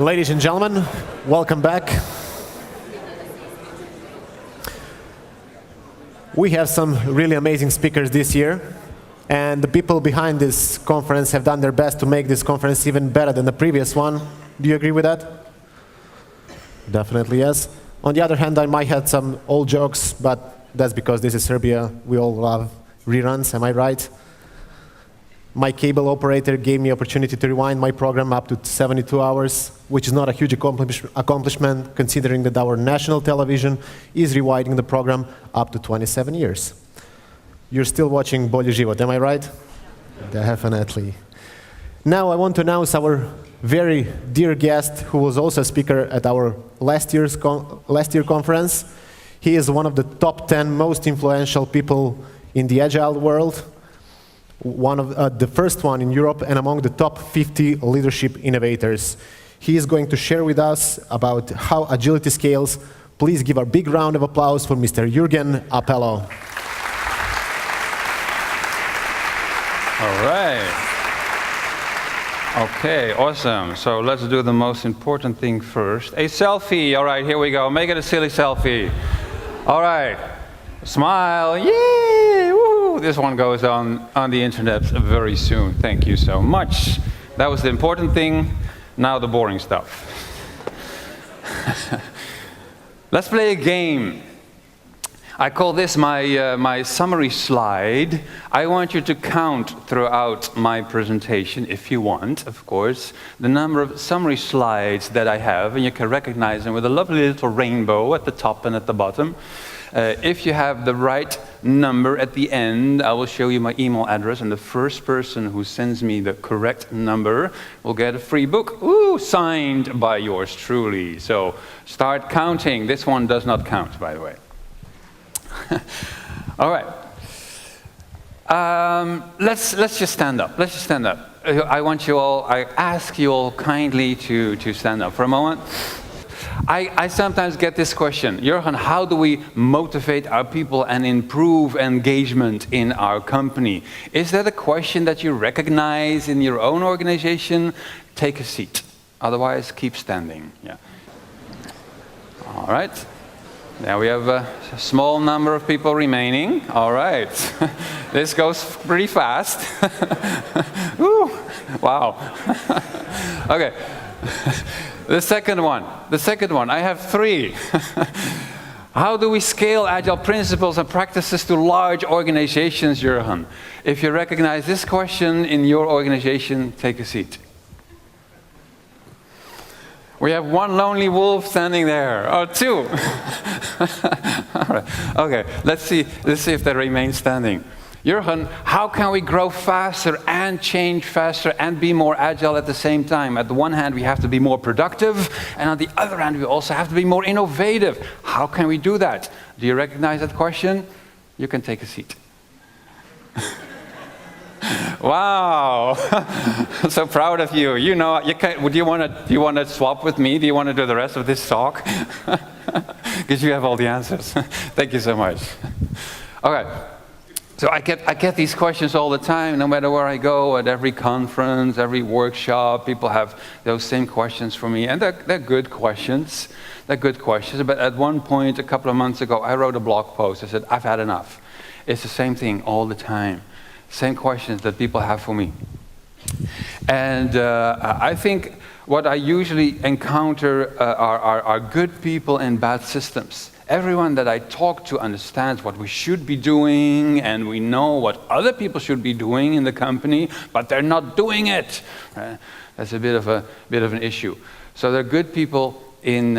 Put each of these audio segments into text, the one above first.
Ladies and gentlemen, welcome back. We have some really amazing speakers this year, and the people behind this conference have done their best to make this conference even better than the previous one. Do you agree with that? Definitely yes. On the other hand, I might have some old jokes, but that's because this is Serbia. We all love reruns, am I right? My cable operator gave me opportunity to rewind my program up to 72 hours, which is not a huge accomplishment considering that our national television is rewinding the program up to 27 years. You're still watching Bolji Život, am I right? Definitely. Now I want to announce our very dear guest who was also a speaker at our last year conference. He is one of the top 10 most influential people in the Agile world. One of the first one in Europe and among the top 50 leadership innovators. He is going to share with us about how agility scales. Please give a big round of applause for Mr. Jurgen Appelo. All right. Okay, awesome. So let's do the most important thing first. A selfie. All right, here we go. Make it a silly selfie. All right. Smile. Yay! Woo! This one goes on the internet very soon. Thank you so much. That was the important thing. Now the boring stuff. Let's play a game. I call this my summary slide. I want you to count throughout my presentation, if you want, of course, the number of summary slides that I have, and you can recognize them with a lovely little rainbow at the top and at the bottom. If you have the right number at the end, I will show you my email address, and the first person who sends me the correct number will get a free book, signed by yours truly. So start counting. This one does not count, by the way. All right. Let's just stand up. Let's just stand up. I ask you all kindly to stand up for a moment. I sometimes get this question, Jurgen, how do we motivate our people and improve engagement in our company? Is that a question that you recognize in your own organization? Take a seat. Otherwise, keep standing. Yeah. All right. Now we have a small number of people remaining. All right. This goes pretty fast. Woo. Wow. Okay. The second one, I have 3. How do we scale agile principles and practices to large organizations, Jurgen? If you recognize this question in your organization, take a seat. We have one lonely wolf standing there. Oh, 2. All right. Okay, let's see if they remain standing. Jurgen, how can we grow faster and change faster and be more agile at the same time? At the one hand, we have to be more productive, and on the other hand, we also have to be more innovative. How can we do that? Do you recognize that question? You can take a seat. Wow, so proud of you. You know, do you want to swap with me? Do you want to do the rest of this talk? Because you have all the answers. Thank you so much. Okay. So I get these questions all the time, no matter where I go, at every conference, every workshop. People have those same questions for me, and they're good questions. They're good questions. But at one point, a couple of months ago, I wrote a blog post. I said, I've had enough. It's the same thing all the time. Same questions that people have for me. And I think what I usually encounter are good people in bad systems. Everyone that I talk to understands what we should be doing, and we know what other people should be doing in the company, but they're not doing it. That's a bit of an issue. So they're good people in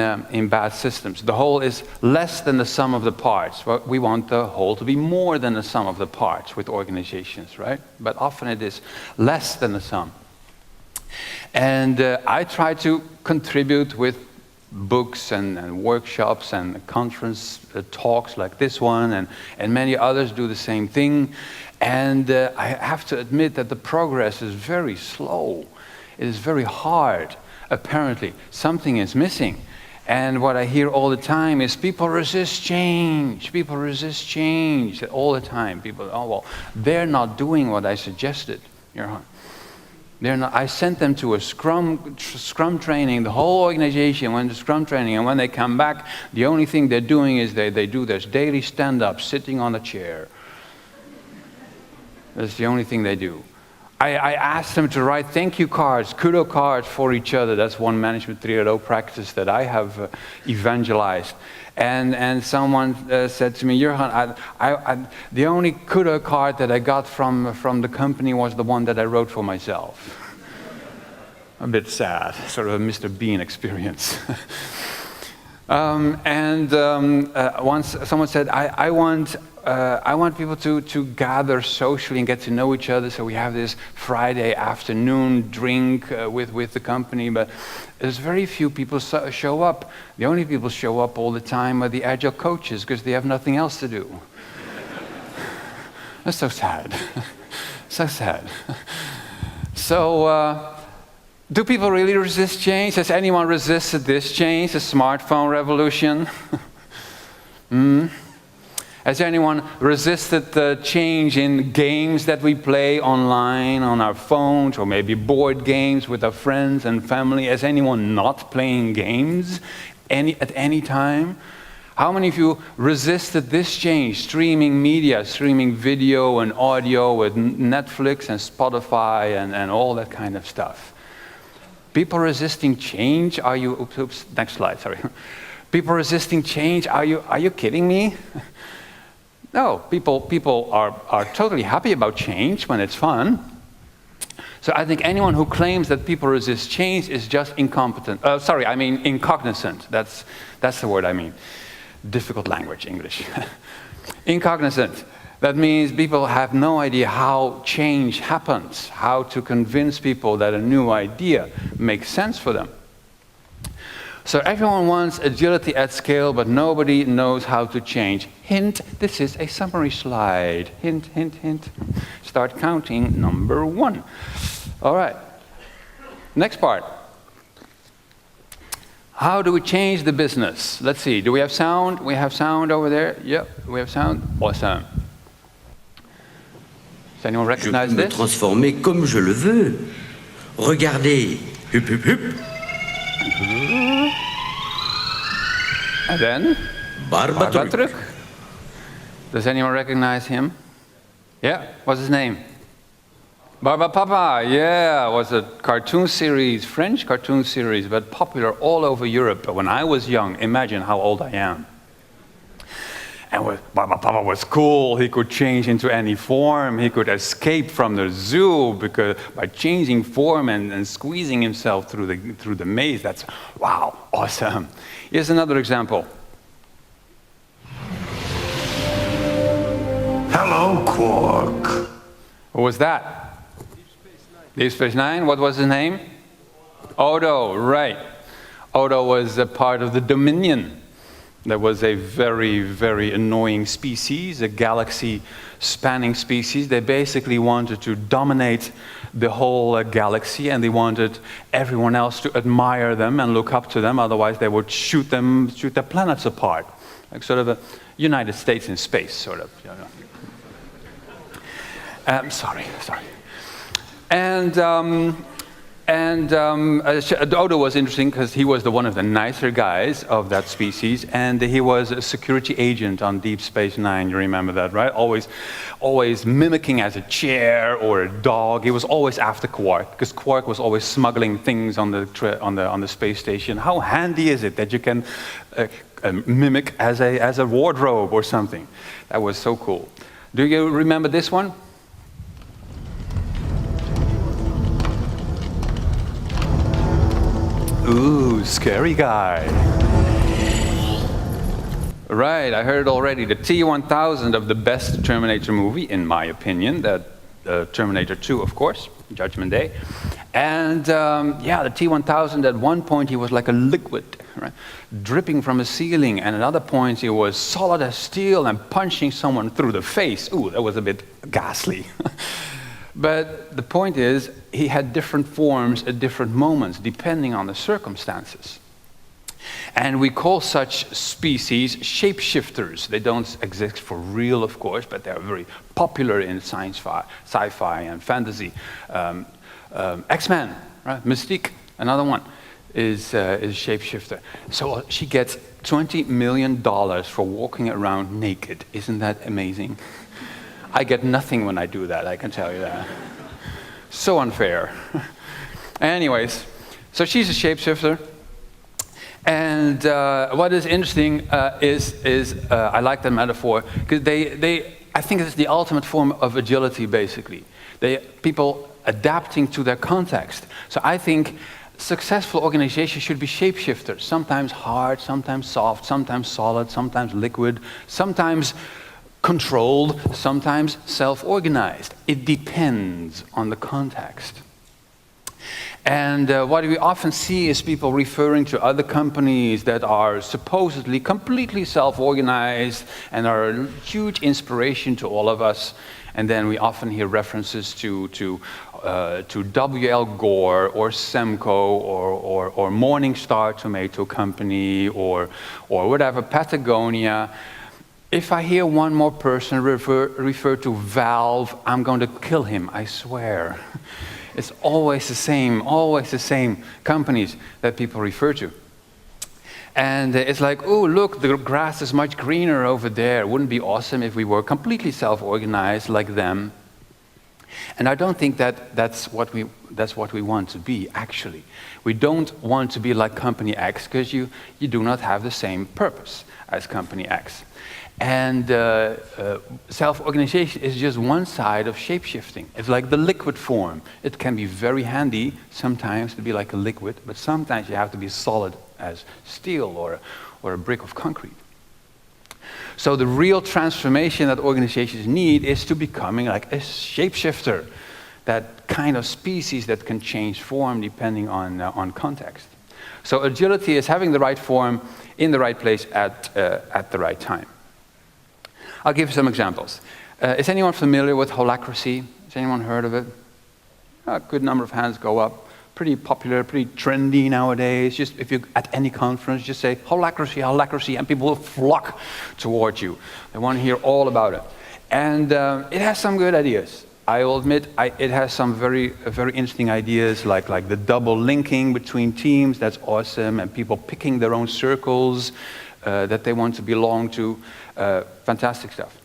bad systems. The whole is less than the sum of the parts. Well, we want the whole to be more than the sum of the parts with organizations, right? But often it is less than the sum. And I try to contribute with books and workshops and conference talks like this one, and many others do the same thing. And I have to admit that the progress is very slow. It is very hard. Apparently, something is missing. And what I hear all the time is people resist change. People resist change all the time. People, oh, well, they're not doing what I suggested. I sent them to a Scrum training. The whole organization went to Scrum training, and when they come back, the only thing they're doing is they do this daily stand-up, sitting on a chair. That's the only thing they do. I asked them to write thank you cards, kudo cards for each other. That's one Management 3.0 practice that I have evangelized. And someone said to me, Jurgen, the only kudo card that I got from the company was the one that I wrote for myself. A bit sad, sort of a Mr. Bean experience. Once someone said, I want people to gather socially and get to know each other, so we have this Friday afternoon drink with the company, but there's very few people show up. The only people show up all the time are the Agile coaches, because they have nothing else to do. That's so sad. So sad. So, do people really resist change? Has anyone resisted this change, the smartphone revolution? Has anyone resisted the change in games that we play online on our phones, or maybe board games with our friends and family? Has anyone not playing games at any time? How many of you resisted this change, streaming media, streaming video and audio with Netflix and Spotify and all that kind of stuff? People resisting change, are you, oops, next slide, sorry. People resisting change, are you kidding me? No, people are totally happy about change when it's fun. So I think anyone who claims that people resist change is just incognizant. That's the word I mean. Difficult language, English. Incognizant. That means people have no idea how change happens, how to convince people that a new idea makes sense for them. So everyone wants agility at scale, but nobody knows how to change. Hint, this is a summary slide. Hint, hint, hint. Start counting, number 1. All right. Next part. How do we change the business? Let's see, do we have sound? We have sound over there? Yep, we have sound. Awesome. Does anyone recognize this? Je peux me transformer comme je le veux. Regardez. Hup, hup, hup. And then? Barbatruk. Does anyone recognize him? Yeah, what's his name? Barbapapa, yeah, was a cartoon series, French cartoon series, but popular all over Europe. When I was young, imagine how old I am. And Barbapapa was cool. He could change into any form. He could escape from the zoo by changing form and squeezing himself through the maze. That's, wow, awesome. Here's another example. Hello, Quark. Who was that? Deep Space Nine. What was his name? Odo, right. Odo was a part of the Dominion. That was a very, very annoying species, a galaxy-spanning species. They basically wanted to dominate the whole galaxy, and they wanted everyone else to admire them and look up to them. Otherwise, they would shoot their planets apart, like sort of a United States in space, sort of. You know. Sorry. And Odo was interesting because he was one of the nicer guys of that species, and he was a security agent on Deep Space Nine. You remember that, right? Always mimicking as a chair or a dog. He was always after Quark, because Quark was always smuggling things on the space station. How handy is it that you can mimic as a wardrobe or something? That was so cool. Do you remember this one? Ooh, scary guy. Right, I heard already. The T-1000 of the best Terminator movie, in my opinion. That Terminator 2, of course, Judgment Day. And the T-1000, at one point he was like a liquid, right? Dripping from a ceiling, and at other points he was solid as steel and punching someone through the face. Ooh, that was a bit ghastly. But the point is, he had different forms at different moments, depending on the circumstances. And we call such species shapeshifters. They don't exist for real, of course, but they're very popular in sci-fi and fantasy X-Men, right? Mystique, another one, is a shapeshifter. So she gets $20 million for walking around naked. Isn't that amazing? I get nothing when I do that, I can tell you that. So unfair. Anyways, so she's a shapeshifter. And what is interesting is I like that metaphor, because I think it's the ultimate form of agility, basically. People adapting to their context. So I think successful organizations should be shapeshifters, sometimes hard, sometimes soft, sometimes solid, sometimes liquid, sometimes controlled, sometimes self-organized. It depends on the context. And what we often see is people referring to other companies that are supposedly completely self-organized and are a huge inspiration to all of us. And then we often hear references to W.L. Gore or Semco or Morningstar Tomato Company or whatever, Patagonia. If I hear one more person refer to Valve, I'm going to kill him, I swear. It's always the same companies that people refer to. And it's like, oh, look, the grass is much greener over there. Wouldn't it be awesome if we were completely self-organized like them? And I don't think that's what we want to be, actually. We don't want to be like Company X, because you do not have the same purpose as Company X. And self-organization is just one side of shape-shifting. It's like the liquid form. It can be very handy sometimes to be like a liquid, but sometimes you have to be solid as steel or a brick of concrete. So the real transformation that organizations need is to becoming like a shapeshifter, that kind of species that can change form depending on context. So agility is having the right form in the right place at the right time. I'll give you some examples. Is anyone familiar with holacracy? Has anyone heard of it? A good number of hands go up. Pretty popular, pretty trendy nowadays. Just if you at any conference, just say holacracy, holacracy, and people will flock towards you. They want to hear all about it. And it has some good ideas. I will admit, it has some very interesting ideas, like the double linking between teams. That's awesome, and people picking their own circles that they want to belong to. Fantastic stuff.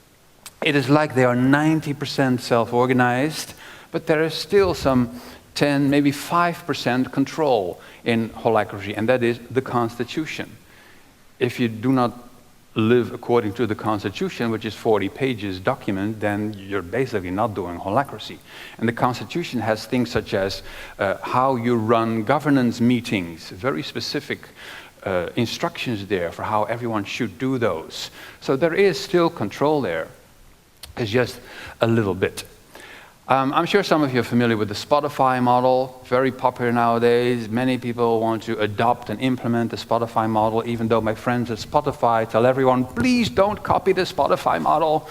It is like they are 90% self-organized, but there is still some 10, maybe 5% control in holacracy, and that is the Constitution. If you do not live according to the Constitution, which is 40 pages document, then you're basically not doing holacracy. And the Constitution has things such as how you run governance meetings, very specific instructions there for how everyone should do those. So there is still control there. It's just a little bit. I'm sure some of you are familiar with the Spotify model, very popular nowadays. Many people want to adopt and implement the Spotify model, even though my friends at Spotify tell everyone, please don't copy the Spotify model.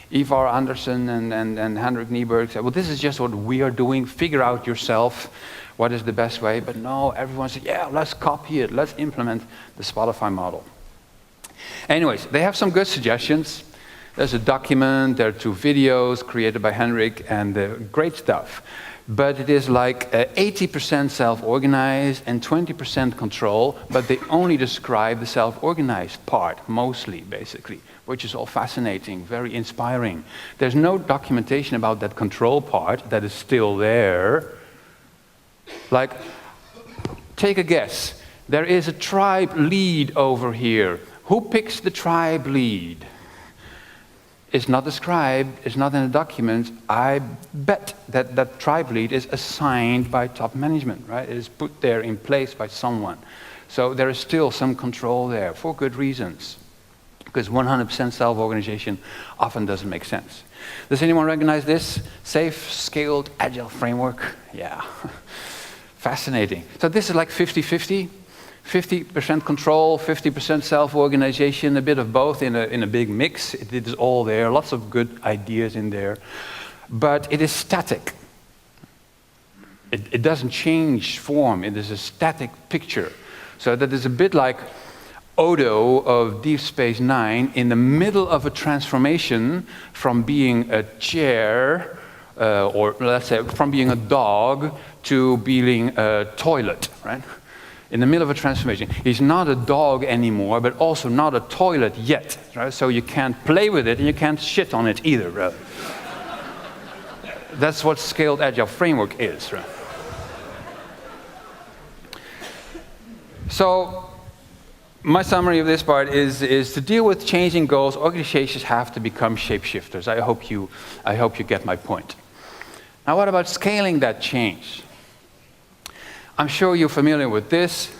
Ivar Anderson and Henrik Nieberg said, well, this is just what we are doing. Figure out yourself what is the best way. But no, everyone said, yeah, let's copy it. Let's implement the Spotify model. Anyways, they have some good suggestions. There's a document, there are 2 videos created by Henrik, and great stuff. But it is like 80% self-organized and 20% control, but they only describe the self-organized part, mostly, basically, which is all fascinating, very inspiring. There's no documentation about that control part that is still there. Like, take a guess. There is a tribe lead over here. Who picks the tribe lead? It's not described, it's not in the document. I bet that that tribe lead is assigned by top management, right? It is put there in place by someone. So there is still some control there for good reasons, because 100% self-organization often doesn't make sense. Does anyone recognize this? Safe, scaled, agile framework? Yeah. Fascinating. So this is like 50-50. 50% control, 50% self-organization, a bit of both in a big mix. It is all there, lots of good ideas in there. But it is static. It doesn't change form. It is a static picture. So that is a bit like Odo of Deep Space Nine in the middle of a transformation from being a chair or let's say from being a dog to being a toilet, right? In the middle of a transformation. He's not a dog anymore, but also not a toilet yet, right? So you can't play with it and you can't shit on it either, right? That's what Scaled Agile Framework is, right? So, my summary of this part is to deal with changing goals, organizations have to become shapeshifters. I hope you get my point. Now, what about scaling that change? I'm sure you're familiar with this.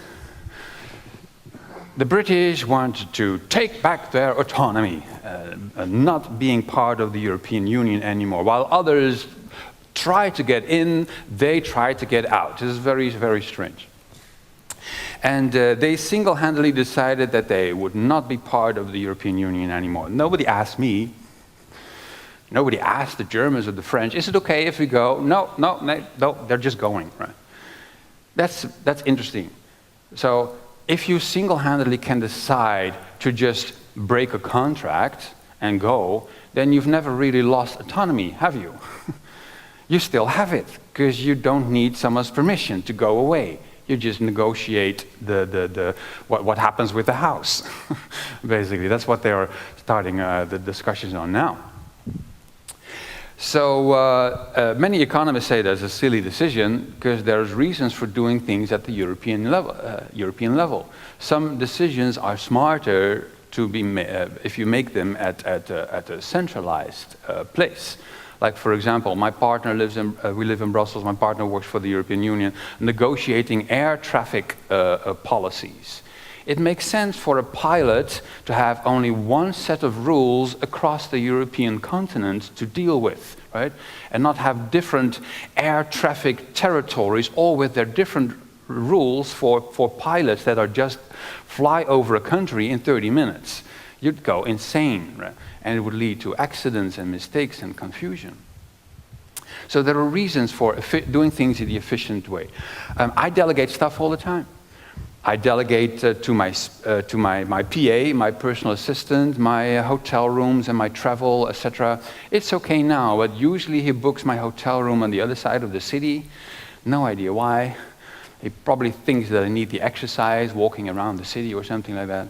The British wanted to take back their autonomy, not being part of the European Union anymore. While others try to get in, they try to get out. This is very, very strange. And they single-handedly decided that they would not be part of the European Union anymore. Nobody asked me. Nobody asked the Germans or the French, is it okay if we go? No, they're just going, right? That's interesting. So if you single-handedly can decide to just break a contract and go, then you've never really lost autonomy, have you? You still have it, because you don't need someone's permission to go away. You just negotiate what happens with the house. Basically, that's what they're starting the discussions on now. So many economists say that's a silly decision because there's reasons for doing things at the European level. Some decisions are smarter to be if you make them at a centralized place. Like, for example, my partner we live in Brussels, my partner works for the European Union, negotiating air traffic policies. It makes sense for a pilot to have only one set of rules across the European continent to deal with, right? And not have different air traffic territories, all with their different rules for pilots that are just fly over a country in 30 minutes. You'd go insane, right? And it would lead to accidents and mistakes and confusion. So there are reasons for doing things in the efficient way. I delegate stuff all the time. I delegate to my PA, my personal assistant, my hotel rooms and my travel, etc. It's okay now, but usually he books my hotel room on the other side of the city. No idea why. He probably thinks that I need the exercise, walking around the city or something like that.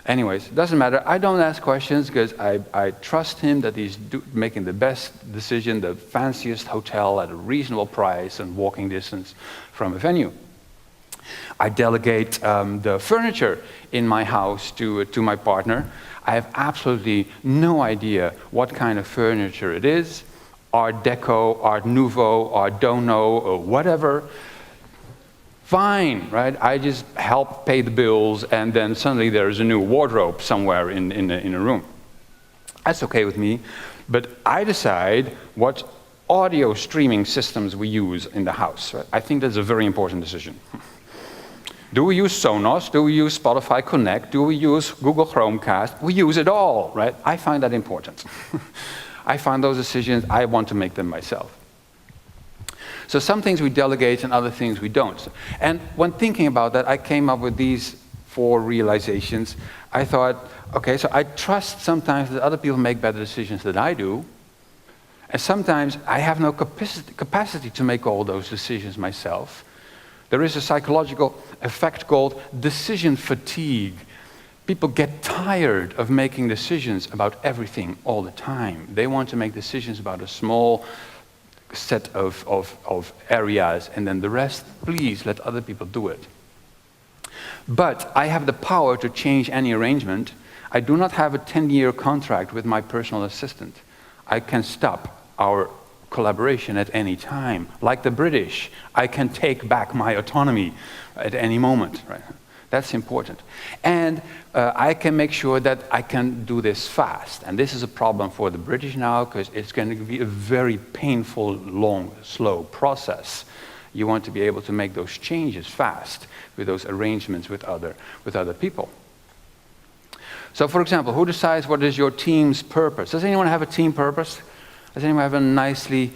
Anyways, it doesn't matter. I don't ask questions because I trust him that he's making the best decision, the fanciest hotel at a reasonable price and walking distance from a venue. I delegate the furniture in my house to my partner. I have absolutely no idea what kind of furniture it is. Art Deco, Art Nouveau, Art Dono, or whatever. Fine, right? I just help pay the bills, and then suddenly there's a new wardrobe somewhere in a room. That's okay with me, but I decide what audio streaming systems we use in the house. Right? I think that's a very important decision. Do we use Sonos? Do we use Spotify Connect? Do we use Google Chromecast? We use it all, right? I find that important. I find those decisions, I want to make them myself. So some things we delegate and other things we don't. And when thinking about that, I came up with these 4 realizations. I thought, okay, so I trust sometimes that other people make better decisions than I do. And sometimes I have no capacity to make all those decisions myself. There is a psychological effect called decision fatigue. People get tired of making decisions about everything all the time. They want to make decisions about a small set of areas, and then the rest, please let other people do it. But I have the power to change any arrangement. I do not have a 10-year contract with my personal assistant. I can stop our collaboration at any time. Like the British, I can take back my autonomy at any moment. Right? That's important. And I can make sure that I can do this fast. And this is a problem for the British now, because it's going to be a very painful, long, slow process. You want to be able to make those changes fast with those arrangements with other people. So, for example, who decides what is your team's purpose? Does anyone have a team purpose? Does anyone have a nicely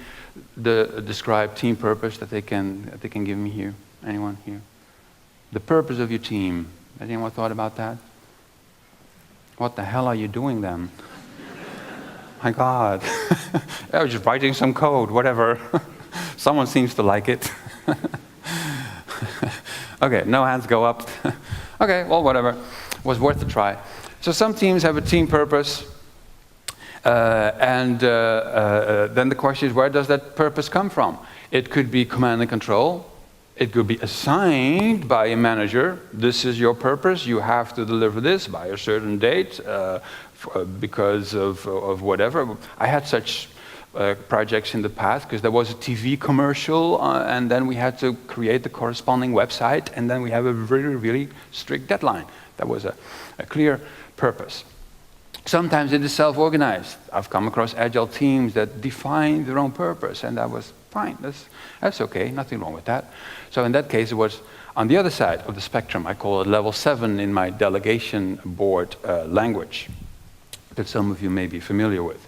described team purpose that they can give me here? Anyone here? The purpose of your team. Has anyone thought about that? What the hell are you doing then? My God. I was just writing some code, whatever. Someone seems to like it. Okay, no hands go up. Okay, well, whatever. Was worth a try. So some teams have a team purpose. Then the question is, where does that purpose come from? It could be command and control. It could be assigned by a manager. This is your purpose. You have to deliver this by a certain date because of whatever. I had such projects in the past because there was a TV commercial and then we had to create the corresponding website and then we have a really, really strict deadline. That was a clear purpose. Sometimes it is self-organized. I've come across agile teams that define their own purpose, and that was fine. That's okay, nothing wrong with that. So in that case, it was on the other side of the spectrum. I call it level 7 in my delegation board language that some of you may be familiar with.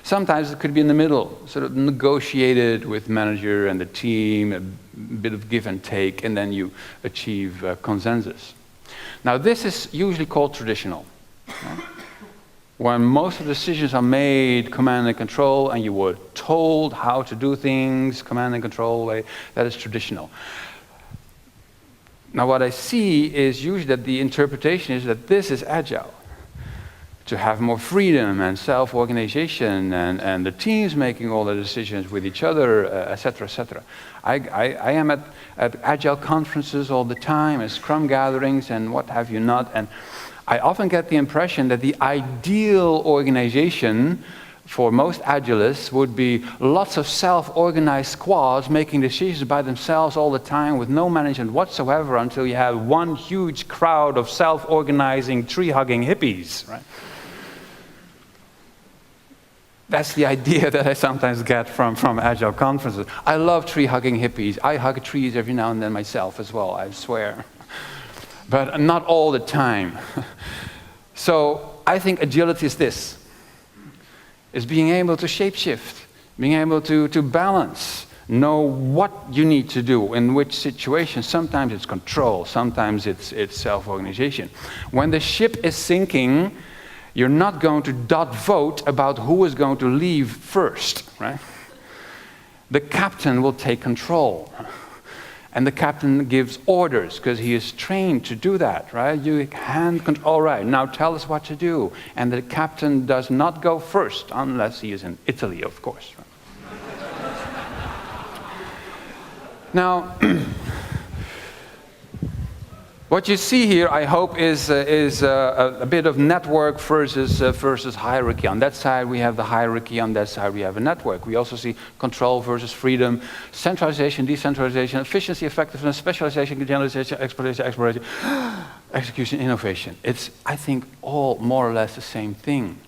Sometimes it could be in the middle, sort of negotiated with manager and the team, a bit of give and take, and then you achieve consensus. Now this is usually called traditional. Right? When most of the decisions are made command and control and you were told how to do things, command and control way, that is traditional. Now what I see is usually that the interpretation is that this is agile. To have more freedom and self-organization and the teams making all the decisions with each other, etc., etc. I am at agile conferences all the time, at Scrum gatherings and what have you not, and I often get the impression that the ideal organization for most agilists would be lots of self-organized squads making decisions by themselves all the time with no management whatsoever until you have one huge crowd of self-organizing, tree-hugging hippies, right? That's the idea that I sometimes get from agile conferences. I love tree-hugging hippies. I hug trees every now and then myself as well, I swear. But not all the time. So I think agility is this. Is being able to shapeshift, being able to balance, know what you need to do, in which situation. Sometimes it's control, sometimes it's self-organization. When the ship is sinking, you're not going to vote about who is going to leave first, right? The captain will take control. And the captain gives orders because he is trained to do that, right? You hand control, all right, now tell us what to do. And the captain does not go first unless he is in Italy, of course. Right? Now, what you see here, I hope, is a bit of network versus hierarchy. On that side, we have the hierarchy. On that side, we have a network. We also see control versus freedom, centralization, decentralization, efficiency, effectiveness, specialization, generalization, exploration, execution, innovation. It's, I think, all more or less the same thing.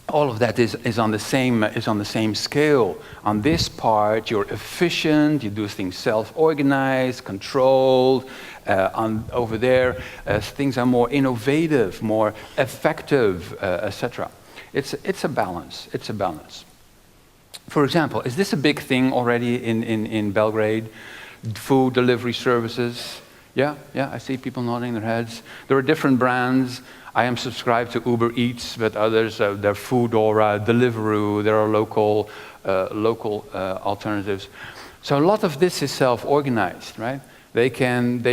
All of that is on the same scale. On this part, you're efficient, you do things self-organized, controlled. Over there, things are more innovative, more effective, etc. It's a balance. It's a balance. For example, is this a big thing already in Belgrade? Food delivery services. Yeah, I see people nodding their heads. There are different brands. I am subscribed to Uber Eats, but others, they're Foodora, Deliveroo, there are local alternatives. So a lot of this is self-organized, right? They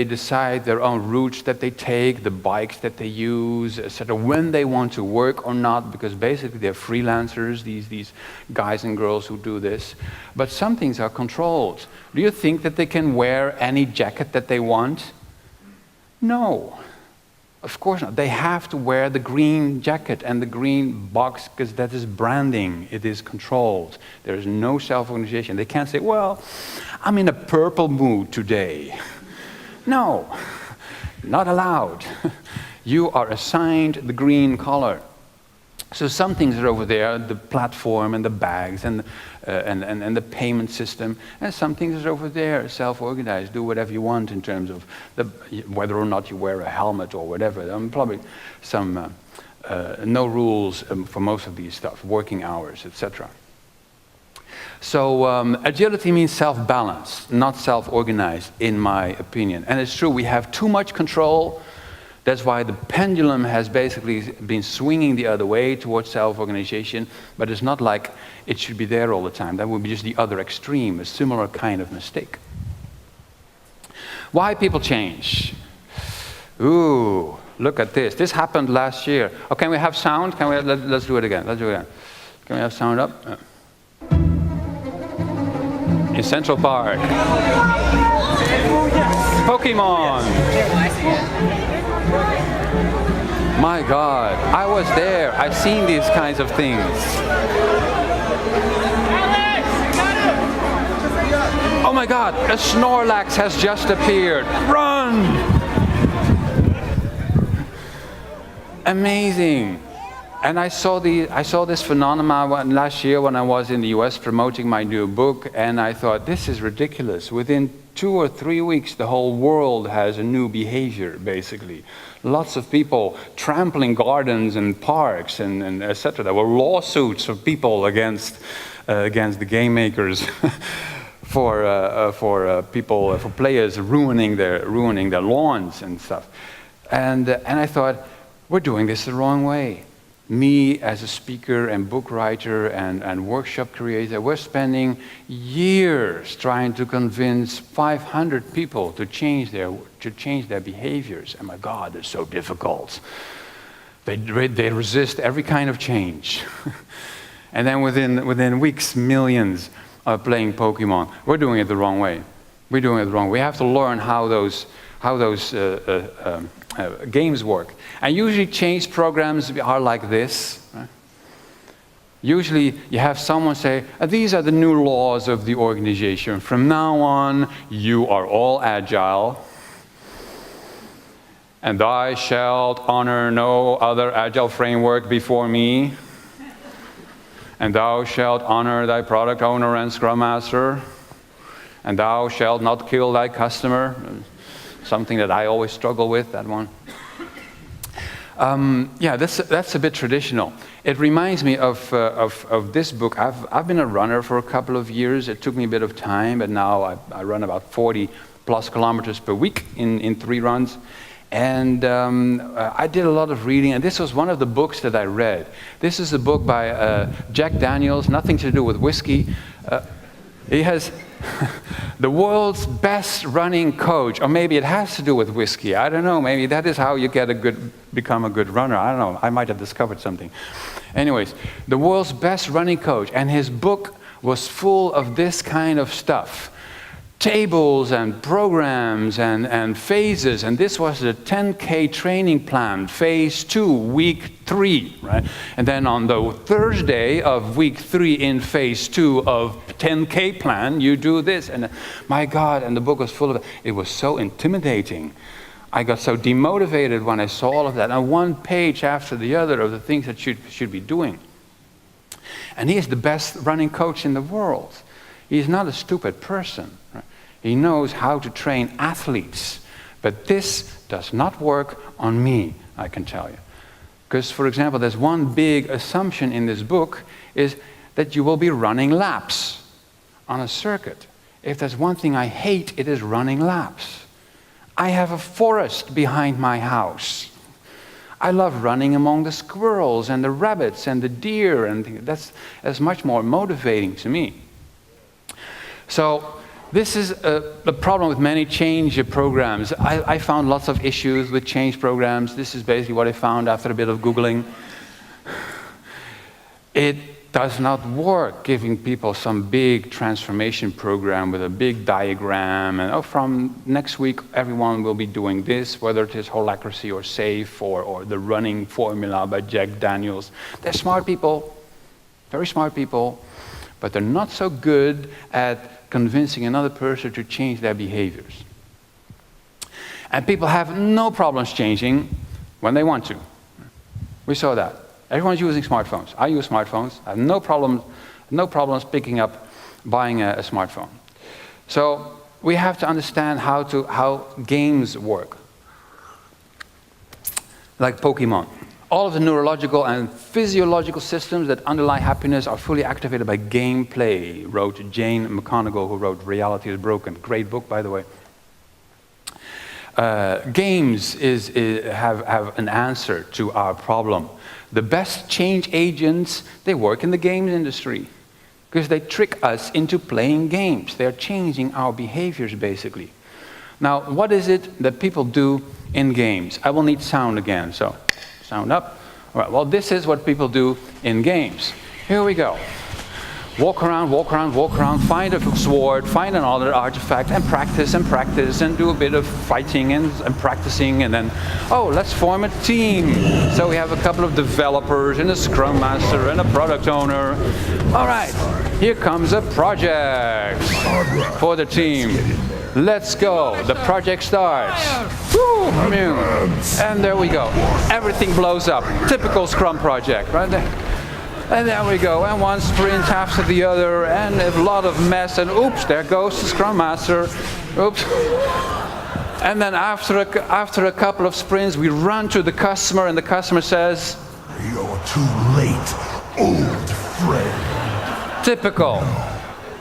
decide their own routes that they take, the bikes that they use, etc., when they want to work or not, because basically they're freelancers, these guys and girls who do this. But some things are controlled. Do you think that they can wear any jacket that they want? No. Of course not. They have to wear the green jacket and the green box because that is branding. It is controlled. There is no self-organization. They can't say, well, I'm in a purple mood today. No, not allowed. You are assigned the green color. So some things are over there, the platform and the bags and the payment system, and some things are over there, self-organized, do whatever you want in terms of whether or not you wear a helmet or whatever. Probably some no rules for most of these stuff, working hours, etc. So agility means self-balanced, not self-organized, in my opinion. And it's true, we have too much control, That's why the pendulum has basically been swinging the other way towards self-organization, but it's not like it should be there all the time. That would be just the other extreme, a similar kind of mistake. Why people change? Ooh, look at this. This happened last year. Oh, can we have sound? Let's do it again. Let's do it again. Can we have sound up? In Central Park. Pokemon. My God, I was there. I've seen these kinds of things. Oh my God, a Snorlax has just appeared. Run! Amazing. And I saw this phenomenon last year when I was in the US promoting my new book, and I thought, this is ridiculous. Within 2 or 3 weeks, the whole world has a new behavior, basically. Lots of people trampling gardens and parks and etc. There were lawsuits of people against the game makers for players ruining their lawns and stuff. And I thought, we're doing this the wrong way. Me as a speaker and book writer and workshop creator, we're spending years trying to convince 500 people to change their behaviors. And my God, it's so difficult. They resist every kind of change. And then within weeks, millions are playing Pokemon. We're doing it the wrong way. We're doing it the wrong way. We have to learn how those games work. And usually change programs are like this. Right? Usually you have someone say, these are the new laws of the organization. From now on, you are all agile. And thou shalt honor no other agile framework before me. And thou shalt honor thy product owner and scrum master. And thou shalt not kill thy customer. Something that I always struggle with, that one. Yeah, that's a bit traditional. It reminds me of this book. I've been a runner for a couple of years. It took me a bit of time, but now I run about 40 plus kilometers per week in 3 runs. And I did a lot of reading, and this was one of the books that I read. This is a book by Jack Daniels, nothing to do with whiskey. He has the world's best running coach, or maybe it has to do with whiskey. I don't know. Maybe that is how you become a good runner. I don't know. I might have discovered something. Anyways, the world's best running coach, and his book was full of this kind of stuff. Tables and programs and phases, and this was the 10K training plan, phase 2, week 3, right? And then on the Thursday of week 3 in phase 2 of 10K plan, you do this, and my God, and the book was full of it. It was so intimidating. I got so demotivated when I saw all of that, and one page after the other of the things that should be doing. And he is the best running coach in the world. He's not a stupid person, right? He knows how to train athletes. But this does not work on me, I can tell you. Because, for example, there's one big assumption in this book is that you will be running laps on a circuit. If there's one thing I hate, it is running laps. I have a forest behind my house. I love running among the squirrels and the rabbits and the deer, and that's much more motivating to me. So, this is the problem with many change programs. I found lots of issues with change programs. This is basically what I found after a bit of Googling. It does not work giving people some big transformation program with a big diagram. And from next week, everyone will be doing this, whether it is holacracy or SAFe or the running formula by Jack Daniels. They're smart people, very smart people, but they're not so good at convincing another person to change their behaviors. And people have no problems changing when they want to. We saw that. Everyone's using smartphones. I use smartphones. I have no problems picking up, buying a smartphone. So we have to understand how games work. Like Pokemon. All of the neurological and physiological systems that underlie happiness are fully activated by gameplay, wrote Jane McConigal, who wrote Reality is Broken. Great book, by the way. Games have an answer to our problem. The best change agents, they work in the games industry because they trick us into playing games. They're changing our behaviors, basically. Now, what is it that people do in games? I will need sound again, so sound up. All right, well, this is what people do in games. Here we go. Walk around, walk around, walk around, find a sword, find another artifact, and practice, and do a bit of fighting and practicing, and then, oh, let's form a team. So we have a couple of developers, and a scrum master, and a product owner. All right, here comes a project for the team. Let's go. The project starts. Woo! And there we go. Everything blows up. Typical Scrum project, right there. And there we go, and one sprint after the other, and a lot of mess, and oops, there goes the Scrum Master. Oops. And then after a couple of sprints, we run to the customer, and the customer says, You're too late, old friend. Typical.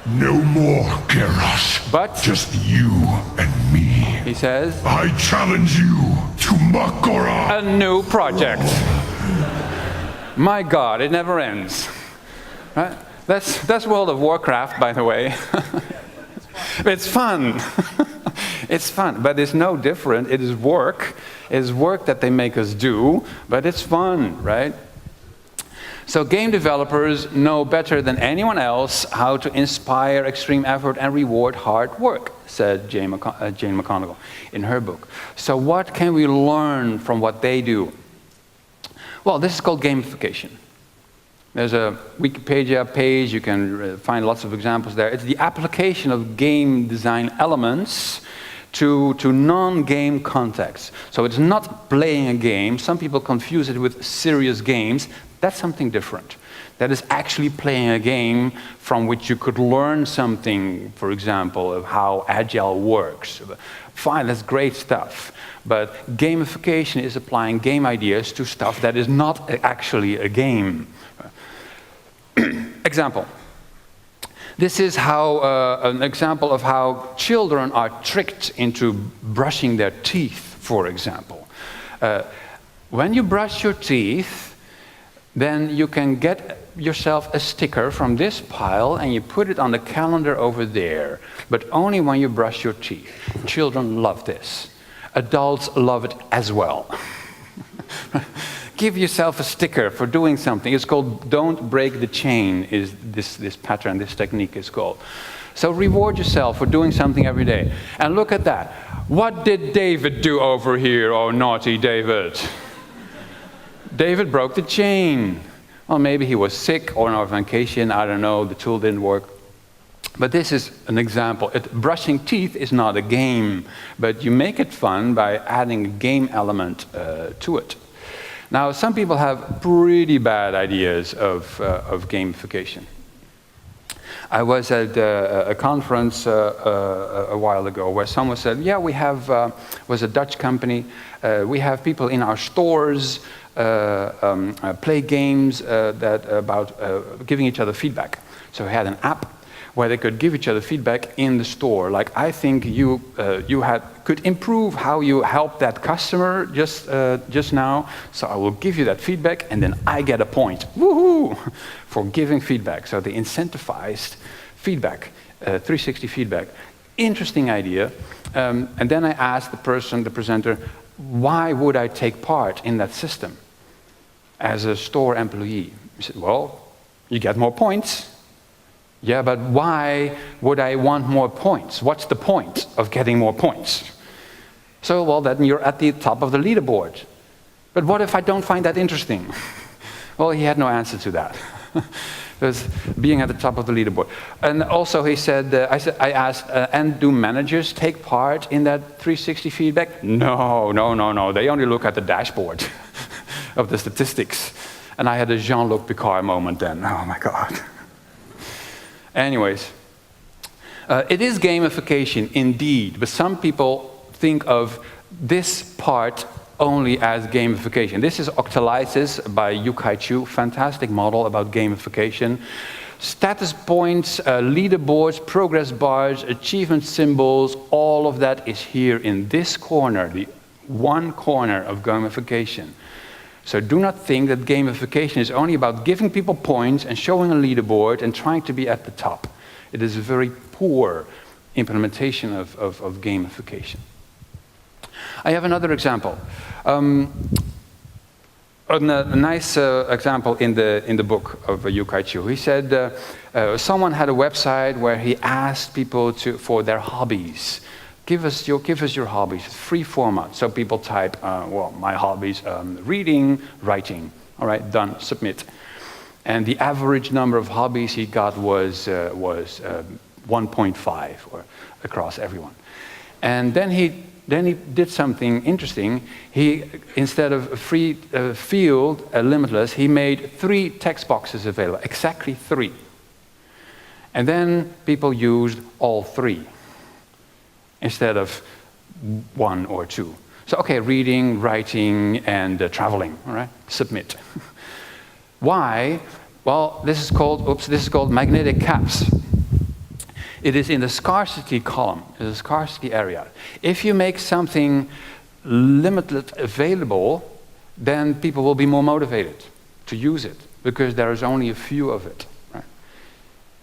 No more, Keras. But just you and me. He says, I challenge you to Makora. A new project. My God, it never ends. Right? That's World of Warcraft, by the way. It's fun. It's fun, but it's no different. It is work. It is work that they make us do, but it's fun, right? So game developers know better than anyone else how to inspire extreme effort and reward hard work, said Jane McConnell in her book. So what can we learn from what they do? Well, this is called gamification. There's a Wikipedia page, you can find lots of examples there. It's the application of game design elements to non-game contexts. So it's not playing a game. Some people confuse it with serious games. That's something different. That is actually playing a game from which you could learn something, for example, of how Agile works. Fine, that's great stuff. But gamification is applying game ideas to stuff that is not actually a game. Example. This is how an example of how children are tricked into brushing their teeth, for example. When you brush your teeth, then you can get yourself a sticker from this pile and you put it on the calendar over there. But only when you brush your teeth. Children love this. Adults love it as well. Give yourself a sticker for doing something. It's called "Don't Break the Chain," is this pattern, this technique is called. So reward yourself for doing something every day. And look at that. What did David do over here? Oh, naughty David. David broke the chain. Well, maybe he was sick or on vacation. I don't know. The tool didn't work. But this is an example. Brushing teeth is not a game, but you make it fun by adding a game element to it. Now, some people have pretty bad ideas of gamification. I was at a conference a while ago where someone said, yeah, we have, was a Dutch company, we have people in our stores play games about giving each other feedback. So we had an app where they could give each other feedback in the store. Like, I think you could improve how you helped that customer just now, so I will give you that feedback, and then I get a point. Woohoo! For giving feedback. So they incentivized feedback, 360 feedback. Interesting idea. And then I asked the presenter, why would I take part in that system as a store employee? He said, well, you get more points. Yeah, but why would I want more points? What's the point of getting more points? So, well, then you're at the top of the leaderboard. But what if I don't find that interesting? Well, he had no answer to that. Because being at the top of the leaderboard. And also he said, I asked, and do managers take part in that 360 feedback? No. They only look at the dashboard of the statistics. And I had a Jean-Luc Picard moment then. Oh my God. Anyways, it is gamification indeed, but some people think of this part only as gamification. This is Octalysis by Yu Kai Chu, fantastic model about gamification. Status points, leaderboards, progress bars, achievement symbols, all of that is here in this corner, the one corner of gamification. So do not think that gamification is only about giving people points and showing a leaderboard and trying to be at the top. It is a very poor implementation of gamification. I have another example. A nice example in the book of Yu-Kai Chu. He said someone had a website where he asked people for their hobbies. Give us your hobbies, free format. So people type, well, my hobbies, reading, writing. All right, done, submit. And the average number of hobbies he got was 1.5 or across everyone. And then he did something interesting. He, instead of a free field, limitless, he made 3 text boxes available, exactly 3. And then people used all 3 instead of 1 or 2. So, okay, reading, writing, and traveling, all right? Submit. Why? Well, this is called magnetic caps. It is in the scarcity column, in the scarcity area. If you make something limited available, then people will be more motivated to use it because there is only a few of it. Right?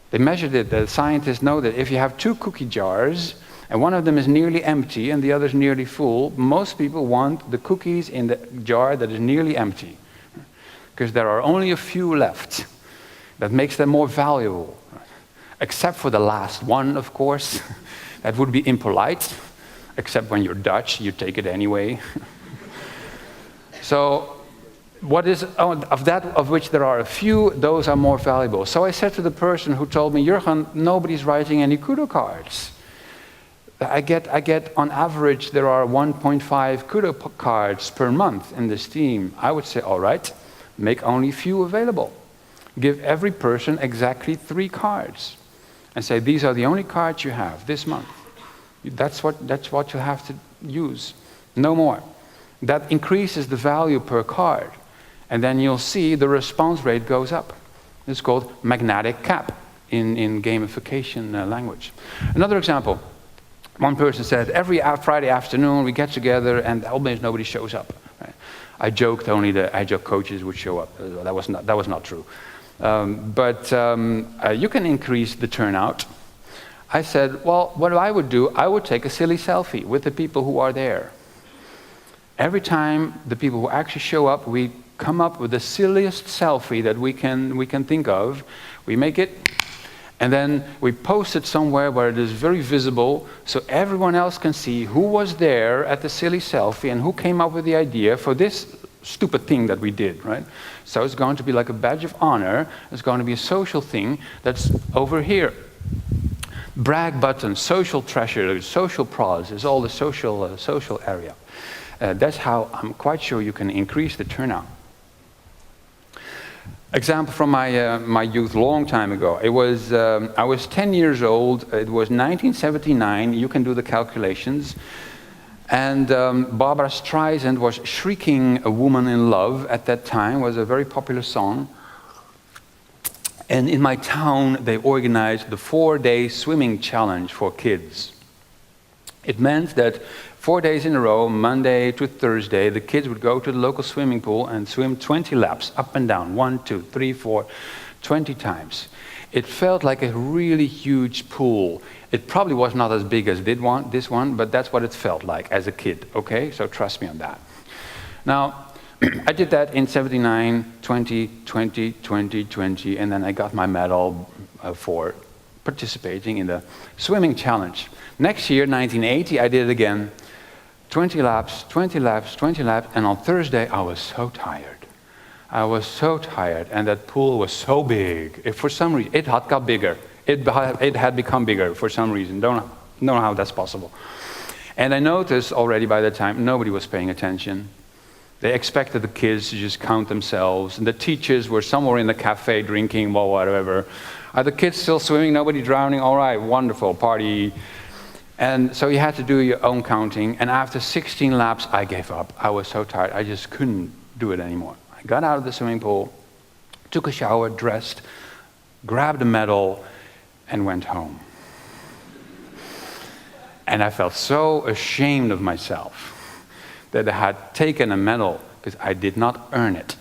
They measured it. The scientists know that if you have 2 cookie jars and one of them is nearly empty and the other is nearly full, most people want the cookies in the jar that is nearly empty because there are only a few left. That makes them more valuable. Except for the last one, of course. That would be impolite. Except when you're Dutch, you take it anyway. So, what is of which there are a few, those are more valuable. So I said to the person who told me, Jurgen, nobody's writing any kudo cards. I get on average, there are 1.5 kudo cards per month in this team. I would say, all right, make only few available. Give every person exactly 3 cards. And say, these are the only cards you have this month. That's what you have to use. No more. That increases the value per card. And then you'll see the response rate goes up. It's called magnetic cap in gamification language. Another example. One person said, every Friday afternoon we get together and almost nobody shows up. Right? I joked only the Agile coaches would show up. That was not true. But you can increase the turnout. I said, well, what I would do, I would take a silly selfie with the people who are there. Every time the people who actually show up, we come up with the silliest selfie that we can think of. We make it, and then we post it somewhere where it is very visible, so everyone else can see who was there at the silly selfie and who came up with the idea for this stupid thing that we did, right? So it's going to be like a badge of honor. It's going to be a social thing that's over here. Brag button, social treasure, social pros is all the social area. That's how I'm quite sure you can increase the turnout. Example from my youth, long time ago. It was I was 10 years old. It was 1979. You can do the calculations. And Barbara Streisand was Shrieking a Woman in Love at that time. It was a very popular song. And in my town, they organized the 4-day swimming challenge for kids. It meant that 4 days in a row, Monday to Thursday, the kids would go to the local swimming pool and swim 20 laps, up and down, 1, 2, 3, 4, 20 times. It felt like a really huge pool. It probably was not as big as this one, but that's what it felt like as a kid, okay? So trust me on that. Now, I did that in 79, 20, 20, 20, 20, and then I got my medal for participating in the swimming challenge. Next year, 1980, I did it again. 20 laps, 20 laps, 20 laps, and on Thursday, I was so tired. I was so tired, and that pool was so big. For some reason, it had got bigger. It had become bigger for some reason. Don't know how that's possible. And I noticed already by that time, nobody was paying attention. They expected the kids to just count themselves, and the teachers were somewhere in the cafe drinking, well, whatever. Are the kids still swimming? Nobody drowning? All right, wonderful, party. And so you had to do your own counting, and after 16 laps, I gave up. I was so tired, I just couldn't do it anymore. I got out of the swimming pool, took a shower, dressed, grabbed a medal, and went home. And I felt so ashamed of myself that I had taken a medal because I did not earn it.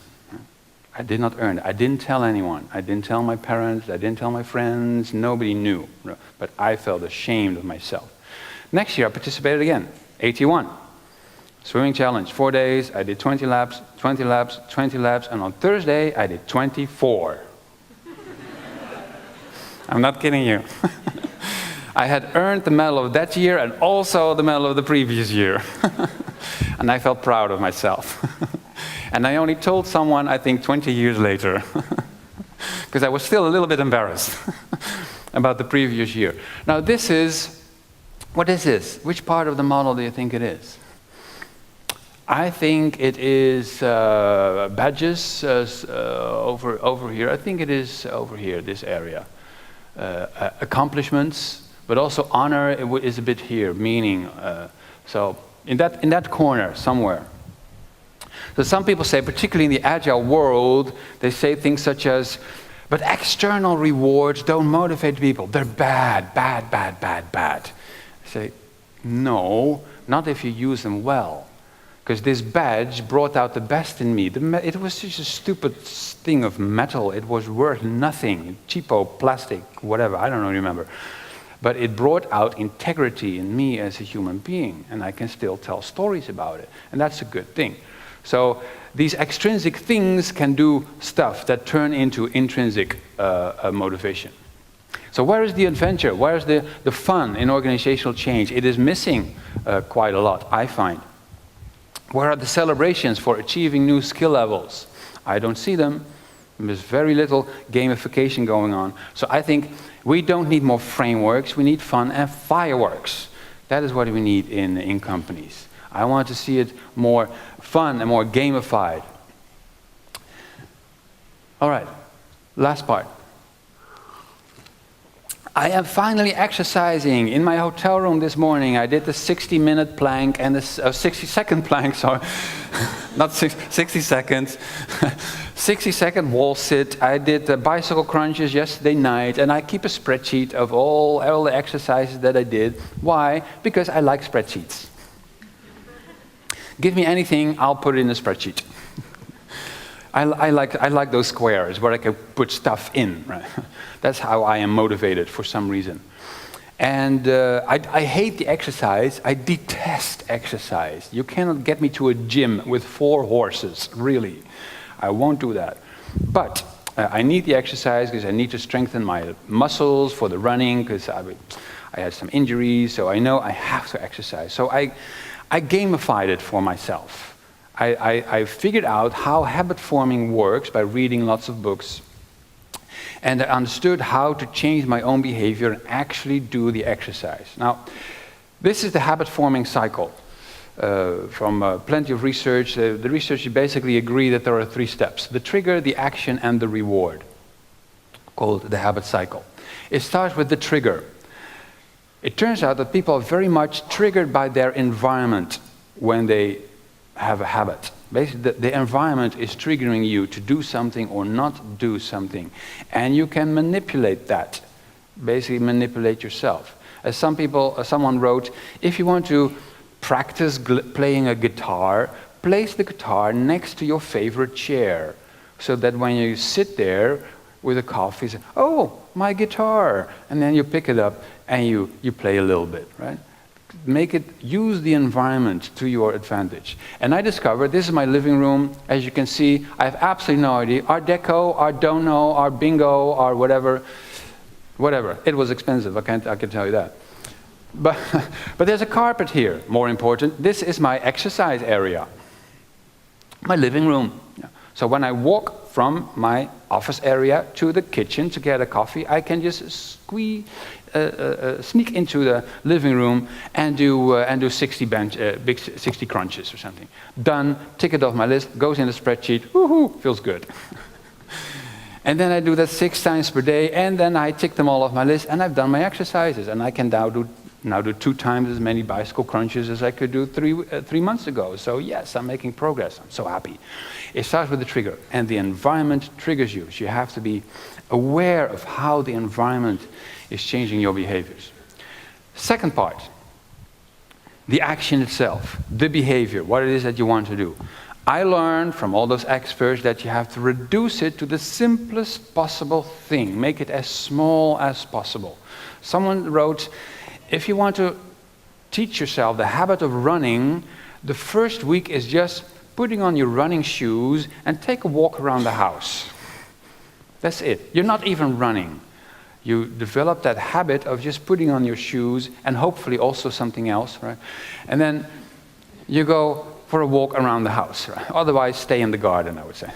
I did not earn it. I didn't tell anyone. I didn't tell my parents. I didn't tell my friends. Nobody knew. But I felt ashamed of myself. Next year, I participated again. 81. Swimming challenge. 4 days. I did 20 laps, 20 laps, 20 laps. And on Thursday, I did 24. I'm not kidding you. I had earned the medal of that year and also the medal of the previous year. And I felt proud of myself. And I only told someone, I think, 20 years later, because I was still a little bit embarrassed about the previous year. Now this is, what is this? Which part of the model do you think it is? I think it is badges over here. I think it is over here, this area. Accomplishments, but also honor is a bit here, meaning. So in that corner somewhere. So some people say, particularly in the Agile world, they say things such as, but external rewards don't motivate people. They're bad, bad, bad, bad, bad. I say, no, not if you use them well. Because this badge brought out the best in me. It was just a stupid thing of metal. It was worth nothing. Cheapo, plastic, whatever, I don't remember. But it brought out integrity in me as a human being. And I can still tell stories about it. And that's a good thing. So these extrinsic things can do stuff that turn into intrinsic motivation. So where is the adventure? Where is the fun in organizational change? It is missing quite a lot, I find. Where are the celebrations for achieving new skill levels? I don't see them. There's very little gamification going on. So I think we don't need more frameworks. We need fun and fireworks. That is what we need in companies. I want to see it more fun and more gamified. All right, last part. I am finally exercising. In my hotel room this morning, I did the 60-minute plank and the 60-second plank, sorry. Not 60 seconds. 60-second wall sit. I did the bicycle crunches yesterday night, and I keep a spreadsheet of all the exercises that I did. Why? Because I like spreadsheets. Give me anything, I'll put it in a spreadsheet. I like those squares where I can put stuff in. Right? That's how I am motivated for some reason. And I hate the exercise. I detest exercise. You cannot get me to a gym with 4 horses, really. I won't do that. But I need the exercise because I need to strengthen my muscles for the running because I had some injuries, so I know I have to exercise. So I gamified it for myself. I figured out how habit forming works by reading lots of books. And I understood how to change my own behavior and actually do the exercise. Now, this is the habit forming cycle. From plenty of research, the researchers basically agree that there are 3 steps: the trigger, the action, and the reward, called the habit cycle. It starts with the trigger. It turns out that people are very much triggered by their environment when they have a habit. Basically, the environment is triggering you to do something or not do something. And you can manipulate that, basically manipulate yourself. As someone wrote, if you want to practice playing a guitar, place the guitar next to your favorite chair, so that when you sit there with a coffee, you say, oh, my guitar, and then you pick it up and you play a little bit, right? Use the environment to your advantage. And I discovered, this is my living room. As you can see, I have absolutely no idea. Art Deco, Art Dono, Art Bingo, Art whatever. It was expensive, I can tell you that. But there's a carpet here, more important. This is my exercise area. My living room. So when I walk from my office area to the kitchen to get a coffee, I can just sneak into the living room and do 60 crunches or something. Done. Tick it off my list. Goes in the spreadsheet. Woohoo! Feels good. And then I do that 6 times per day, and then I tick them all off my list, and I've done my exercises, and I can now do 2 times as many bicycle crunches as I could do 3 months ago. So yes, I'm making progress. I'm so happy. It starts with the trigger, and the environment triggers you. So you have to be aware of how the environment is changing your behaviors. Second part, the action itself, the behavior, what it is that you want to do. I learned from all those experts that you have to reduce it to the simplest possible thing, make it as small as possible. Someone wrote, if you want to teach yourself the habit of running, the first week is just putting on your running shoes and take a walk around the house. That's it. You're not even running. You develop that habit of just putting on your shoes and hopefully also something else, right? And then you go for a walk around the house. Right? Otherwise, stay in the garden, I would say.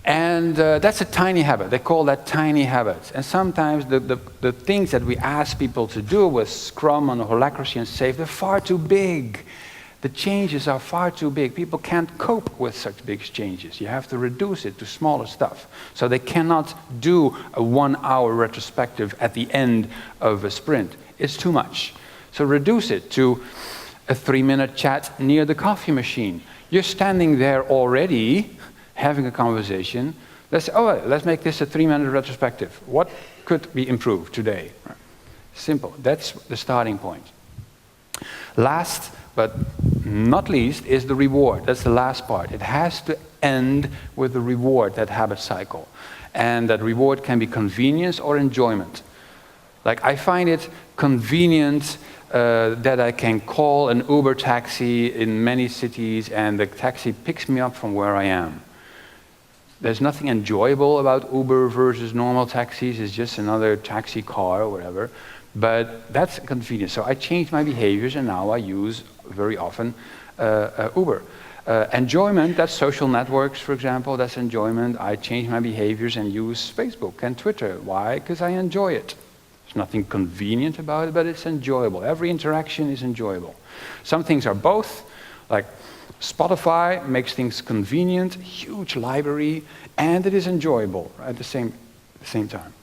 And that's a tiny habit. They call that tiny habits. And sometimes the things that we ask people to do with Scrum and Holacracy and SAFe, they're far too big. The changes are far too big. People can't cope with such big changes. You have to reduce it to smaller stuff. So they cannot do a 1-hour retrospective at the end of a sprint. It's too much. So reduce it to a 3-minute chat near the coffee machine. You're standing there already, having a conversation. Let's make this a 3-minute retrospective. What could be improved today? Simple. That's the starting point. Last but not least is the reward. That's the last part. It has to end with the reward, that habit cycle. And that reward can be convenience or enjoyment. Like, I find it convenient that I can call an Uber taxi in many cities and the taxi picks me up from where I am. There's nothing enjoyable about Uber versus normal taxis. It's just another taxi car or whatever. But that's convenient. So I changed my behaviors and now I use very often Uber. Enjoyment, that's social networks, for example. That's enjoyment. I change my behaviors and use Facebook and Twitter. Why? Because I enjoy it. There's nothing convenient about it, but it's enjoyable. Every interaction is enjoyable. Some things are both, like Spotify makes things convenient, huge library, and it is enjoyable at the same time.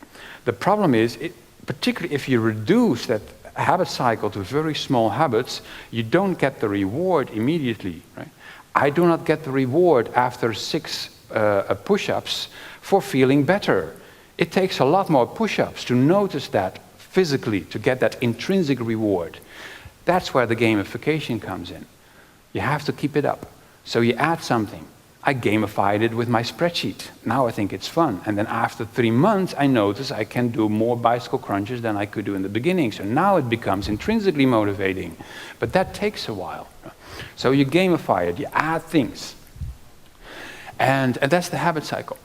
The problem is, particularly if you reduce that habit cycle to very small habits, you don't get the reward immediately. Right? I do not get the reward after 6 push-ups for feeling better. It takes a lot more push-ups to notice that physically, to get that intrinsic reward. That's where the gamification comes in. You have to keep it up. So you add something. I gamified it with my spreadsheet. Now I think it's fun. And then after 3 months, I notice I can do more bicycle crunches than I could do in the beginning. So now it becomes intrinsically motivating. But that takes a while. So you gamify it, you add things. And that's the habit cycle.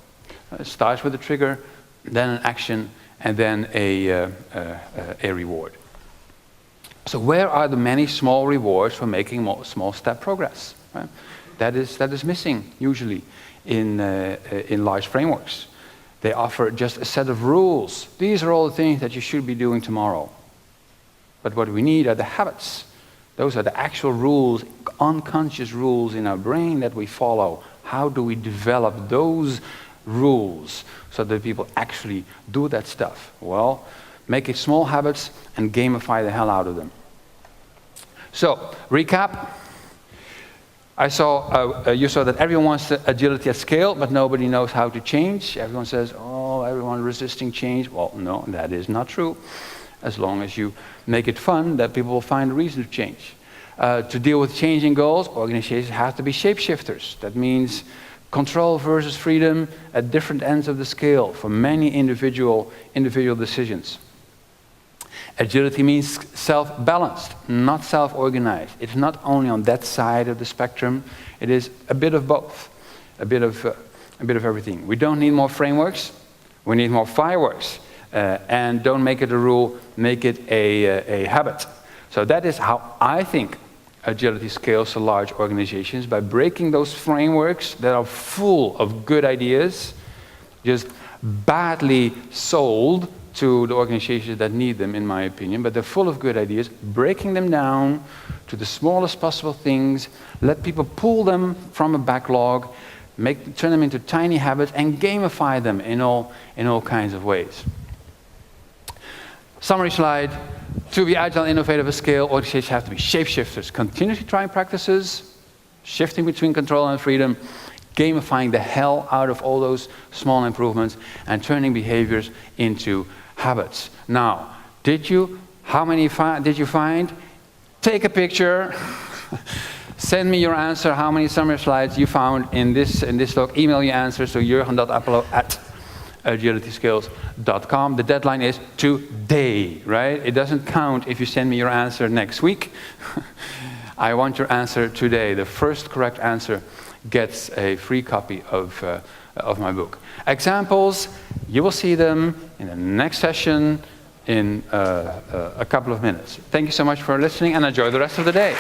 It starts with a trigger, then an action, and then a reward. So where are the many small rewards for making small step progress? Right? That is missing usually in large frameworks. They offer just a set of rules. These are all the things that you should be doing tomorrow. But what we need are the habits. Those are the actual rules, unconscious rules in our brain that we follow. How do we develop those rules so that people actually do that stuff? Well, make it small habits and gamify the hell out of them. So, recap. You saw that everyone wants agility at scale, but nobody knows how to change. Everyone says, oh, everyone resisting change. Well, no, that is not true. As long as you make it fun, that people will find a reason to change. To deal with changing goals, organizations have to be shapeshifters. That means control versus freedom at different ends of the scale for many individual decisions. Agility means self-balanced, not self-organized. It's not only on that side of the spectrum. It is a bit of both, a bit of everything. We don't need more frameworks. We need more fireworks. And don't make it a rule. Make it a habit. So that is how I think agility scales to large organizations, by breaking those frameworks that are full of good ideas, just badly sold to the organizations that need them, in my opinion, but they're full of good ideas, breaking them down to the smallest possible things, let people pull them from a backlog, turn them into tiny habits, and gamify them in all kinds of ways. Summary slide. To be agile and innovative at scale, organizations have to be shapeshifters, continuously trying practices, shifting between control and freedom, gamifying the hell out of all those small improvements and turning behaviors into habits. Now, how many did you find? Take a picture. Send me your answer, how many summary slides you found in this talk. Email your answers to jurgen.appelo@agilityskills.com. The deadline is today, right? It doesn't count if you send me your answer next week. I want your answer today. The first correct answer gets a free copy of my book. Examples, you will see them in the next session in a couple of minutes. Thank you so much for listening, and enjoy the rest of the day.